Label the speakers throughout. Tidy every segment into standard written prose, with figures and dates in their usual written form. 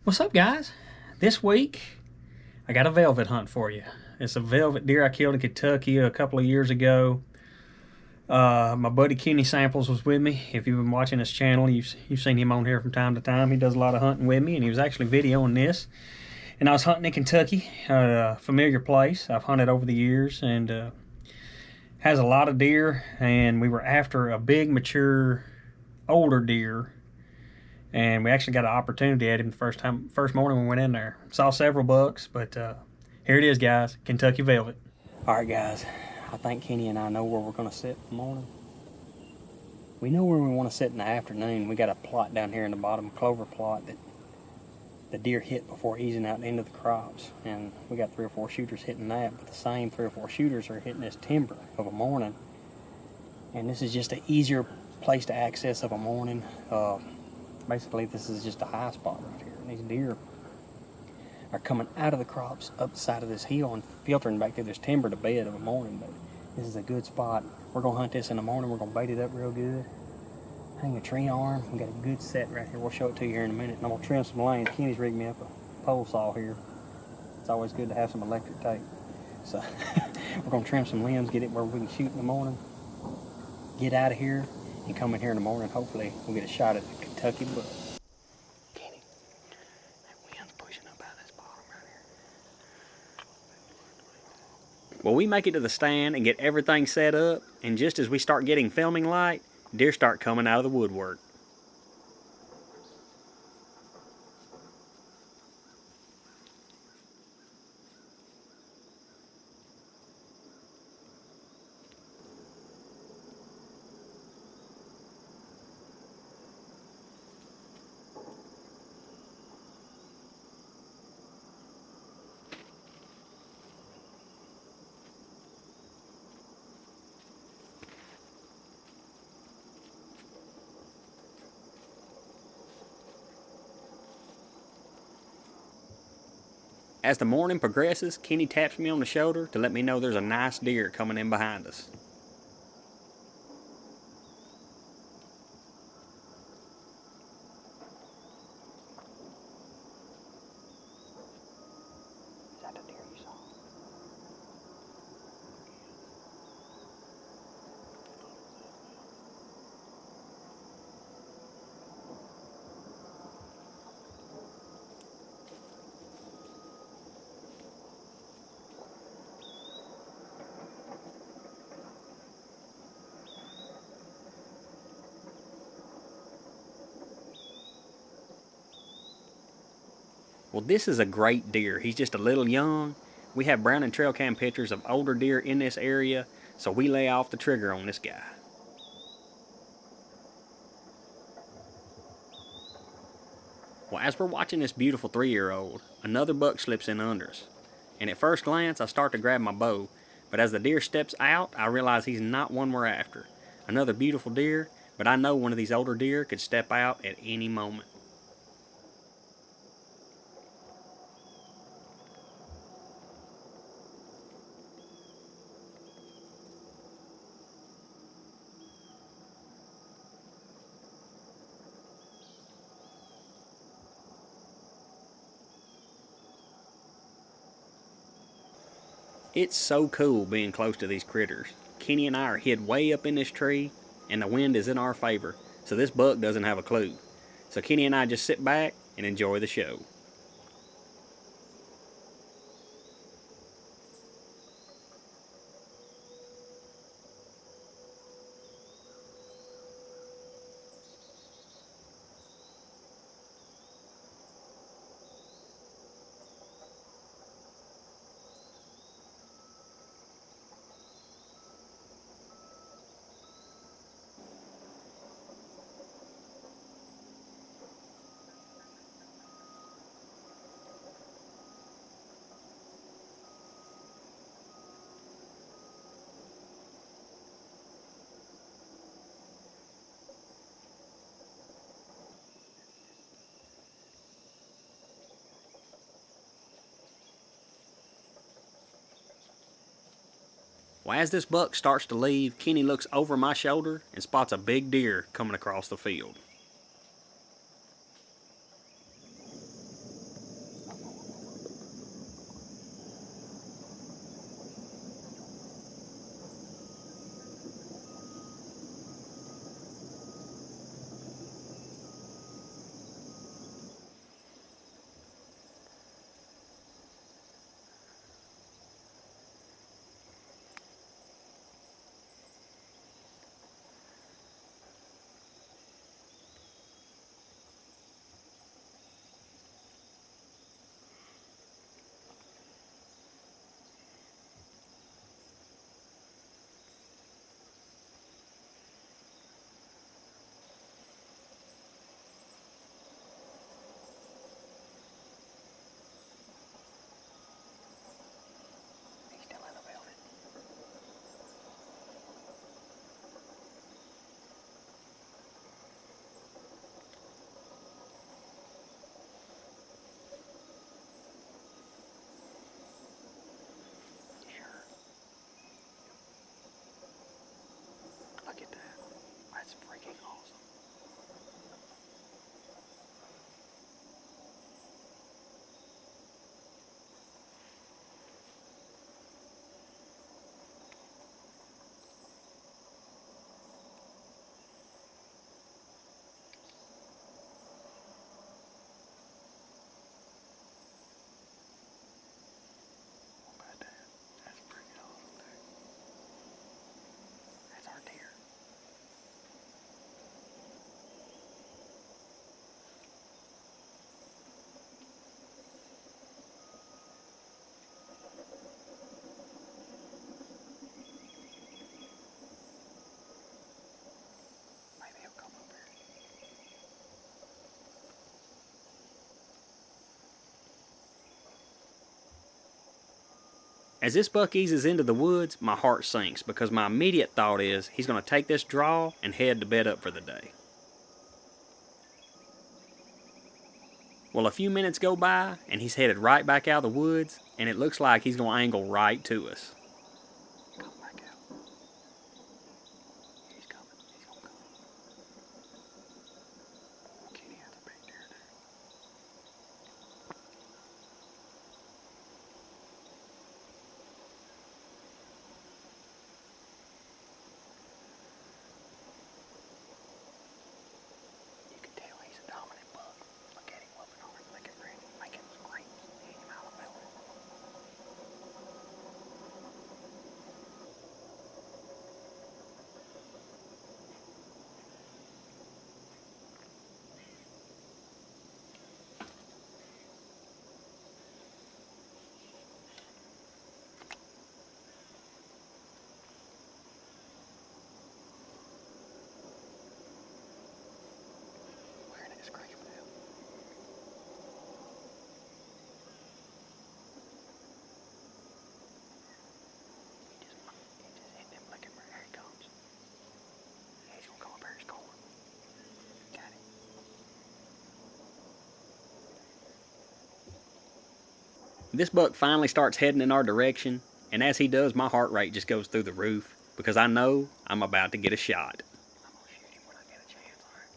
Speaker 1: What's up, guys? This week I got a velvet hunt for you. It's a velvet deer I killed in Kentucky a couple of years ago. My buddy Kenny Samples was with me. If you've been watching this channel, you've seen him on here from time to time. He does a lot of hunting with me, and he was actually videoing this. And I was hunting in Kentucky, a familiar place I've hunted over the years, and has a lot of deer. And we were after a big, mature, older deer, and we actually got an opportunity at him the first morning we went in there. Saw several bucks, but here it is, guys. Kentucky Velvet. All right, guys. I think Kenny and I know where we're going to sit in the morning. We know where we want to sit in the afternoon. We got a plot down here in the bottom, clover plot, that the deer hit before easing out into the crops. And we got 3 or 4 shooters hitting that, but the same 3 or 4 shooters are hitting this timber of a morning. And this is just an easier place to access of a morning. Basically, this is just a high spot right here. And these deer are coming out of the crops up the side of this hill and filtering back through this timber to bed of a morning. But this is a good spot. We're going to hunt this in the morning. We're going to bait it up real good. Hang a tree arm. We got a good set right here. We'll show it to you here in a minute. And I'm going to trim some lanes. Kenny's rigged me up a pole saw here. It's always good to have some electric tape. So we're going to trim some limbs, get it where we can shoot in the morning, get out of here, and come in here in the morning. Hopefully we'll get a shot at the Kentucky buck. Kenny, that wind's pushing up out of this bottom right here. Well, we make it to the stand and get everything set up, and just as we start getting filming light, deer start coming out of the woodwork. As the morning progresses, Kenny taps me on the shoulder to let me know there's a nice deer coming in behind us. Is that the deer you saw? Well, this is a great deer. He's just a little young. We have brown and trail cam pictures of older deer in this area, so we lay off the trigger on this guy. Well, as we're watching this beautiful 3-year-old, another buck slips in under us. And at first glance, I start to grab my bow, but as the deer steps out, I realize he's not one we're after. Another beautiful deer, but I know one of these older deer could step out at any moment. It's so cool being close to these critters. Kenny and I are hid way up in this tree, and the wind is in our favor, so this buck doesn't have a clue. So Kenny and I just sit back and enjoy the show. Well, as this buck starts to leave, Kenny looks over my shoulder and spots a big deer coming across the field. As this buck eases into the woods, my heart sinks because my immediate thought is he's going to take this draw and head to bed up for the day. Well, a few minutes go by and he's headed right back out of the woods, and it looks like he's going to angle right to us. Come back out. He's coming. He's going to come. Kenny has a big deer there. You can tell he's a dominant buck. Look at him whooping on him, licking ready, making screams, hitting him out of the velvet. Wearing that scream now. He just hit them licking where here he comes. He's gonna come up here, he's going. Got him. This buck finally starts heading in our direction, and as he does, my heart rate just goes through the roof because I know I'm about to get a shot. I'm gonna shoot him when I get a chance, all right?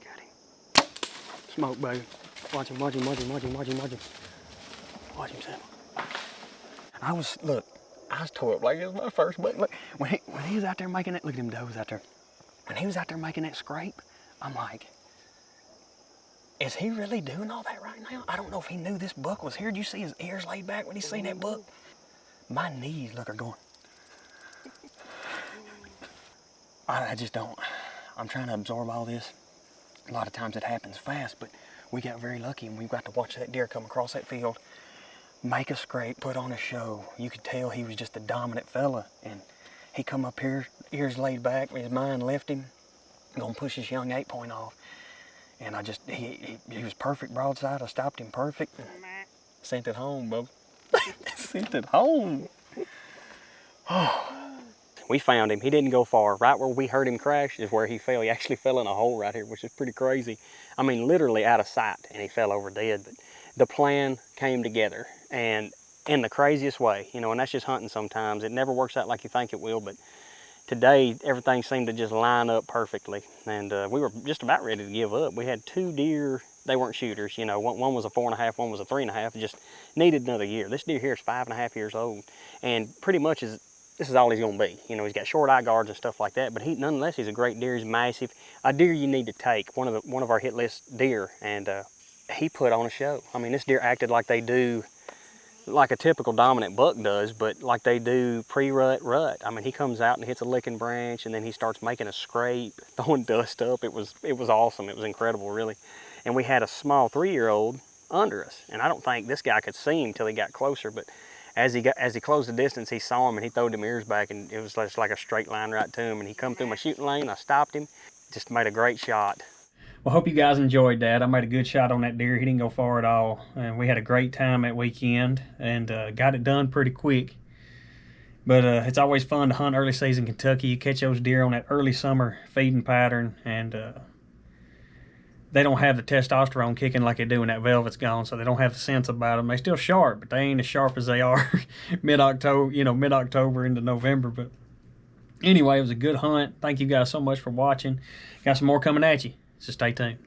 Speaker 1: Got him. Smoke, baby. Watch him, watch him, watch him, watch him, watch him, watch him. Watch him, Sam. I was tore up like it was my first buck. Look, when he was out there making that, look at them does out there. When he was out there making that scrape, I'm like, is he really doing all that right now? I don't know if he knew this buck was here. Did you see his ears laid back when he seen that buck? My knees, look, are going. I just don't. I'm trying to absorb all this. A lot of times it happens fast, but we got very lucky and we got to watch that deer come across that field, make a scrape, put on a show. You could tell he was just a dominant fella, and he come up here, ears laid back, his mind left him, gonna push his young 8-point off. And I just, he was perfect broadside. I stopped him perfect and sent it home, bub. Sent it home. Oh. We found him. He didn't go far. Right where we heard him crash is where he fell. He actually fell in a hole right here, which is pretty crazy. I mean, literally out of sight, and he fell over dead. But the plan came together, and in the craziest way, you know, and that's just hunting sometimes. It never works out like you think it will, but today, everything seemed to just line up perfectly, and we were just about ready to give up. We had 2 deer. They weren't shooters, you know. One was a 4.5, one was a 3.5. Just needed another year. This deer here is 5.5 years old, and pretty much this is all he's gonna be. You know, he's got short eye guards and stuff like that, but nonetheless, he's a great deer. He's massive. A deer you need to take, one of our hit list deer, and he put on a show. I mean, this deer acted like they do, like a typical dominant buck does, but like they do pre-rut, rut. I mean, he comes out and hits a licking branch, and then he starts making a scrape, throwing dust up. It was awesome. It was incredible, really. And we had a small 3-year-old under us, and I don't think this guy could see him till he got closer, but as he closed the distance, he saw him and he throwed them ears back, and it was just like a straight line right to him, and he come through my shooting lane. I stopped him, just made a great shot. Well, hope you guys enjoyed that. I made a good shot on that deer. He didn't go far at all, and we had a great time that weekend and got it done pretty quick. But it's always fun to hunt early season Kentucky. You catch those deer on that early summer feeding pattern, and they don't have the testosterone kicking like they do when that velvet's gone, so they don't have the sense about them. They're still sharp, but they ain't as sharp as they are mid-October into November. But anyway, it was a good hunt. Thank you guys so much for watching. Got some more coming at you, so stay tuned.